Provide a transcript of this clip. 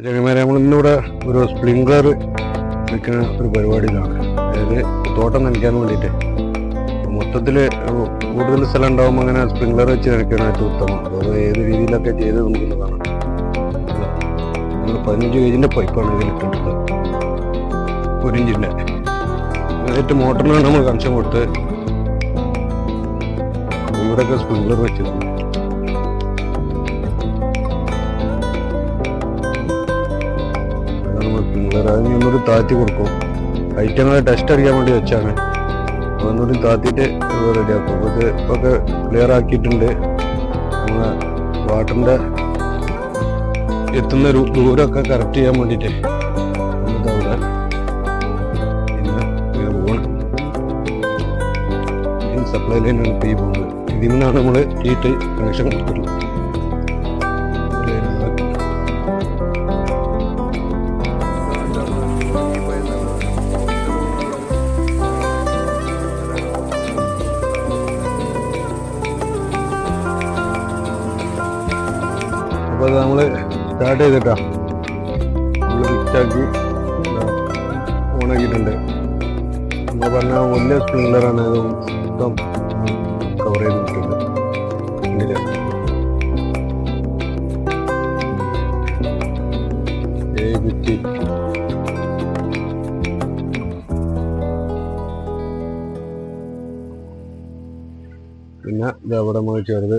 ചങ്ങന്മാരെ നമ്മളിന്നിവിടെ ഒരു സ്പ്രിംഗ്ലർ വെക്കുന്ന ഒരു പരിപാടിയിലാണ്. അതായത് തോട്ടം നനയ്ക്കാൻ വേണ്ടിയിട്ട് മൊത്തത്തിൽ കൂടുതൽ സ്ഥലം ഉണ്ടാകുമ്പോൾ അങ്ങനെ സ്പ്രിംഗ്ലർ വെച്ച് നനയ്ക്കണം ഏറ്റവും ഉത്തമം. അത് ഏത് രീതിയിലൊക്കെ ചെയ്ത് നമുക്കുള്ളതാണ്. നമ്മൾ 15 ഗേജിൻ്റെ പൈപ്പാണ് ഇതിൽ ഇട്ടിട്ടുള്ളത്, 1 ഇഞ്ചിൻ്റെ. നേരിട്ട് മോട്ടറിനാണ് നമ്മൾ കണക്ഷൻ കൊടുത്ത് ഇവിടെയൊക്കെ സ്പ്രിംഗ്ലർ വെച്ചിട്ടുണ്ട്. സ്പ്രിംഗ്ലർ അതിന് ഒന്നൂടി താഴ്ത്തി കൊടുക്കും. ഐറ്റങ്ങൾ ടെസ്റ്റ് അടിക്കാൻ വേണ്ടി വെച്ചാണ്. ഒന്നുകൂടി താഴ്ത്തിയിട്ട് റെഡിയാക്കും. അപ്പോൾ ഇത് ഒക്കെ ക്ലിയർ ആക്കിയിട്ടുണ്ട്. നമ്മളെ വാട്ടറിൻ്റെ എത്തുന്ന ഒരു ദൂരമൊക്കെ കറക്റ്റ് ചെയ്യാൻ വേണ്ടിയിട്ട് അവിടെ പിന്നെ ഇങ്ങനെ പോകണം. സപ്ലൈ ലൈനാണ് ഇപ്പോൾ ഈ പോകുന്നത്. ഇതിൽ നിന്നാണ് നമ്മൾ ഹീറ്റ് കണക്ഷൻ കൊടുത്തിട്ടുള്ളത്. അപ്പോൾ അത് നമ്മൾ സ്റ്റാർട്ട് ചെയ്തിട്ടാ നമ്മൾ ഫിറ്റാക്കി ഓണാക്കിയിട്ടുണ്ട്. നമ്മൾ പറഞ്ഞാൽ വലിയ സ്പ്രിംഗ്ലറാണ്. അത് മൊത്തം കവർ ചെയ്തിട്ടുണ്ട്. പിന്നെ ഇത് അവിടെ നമ്മൾ ചെറുത്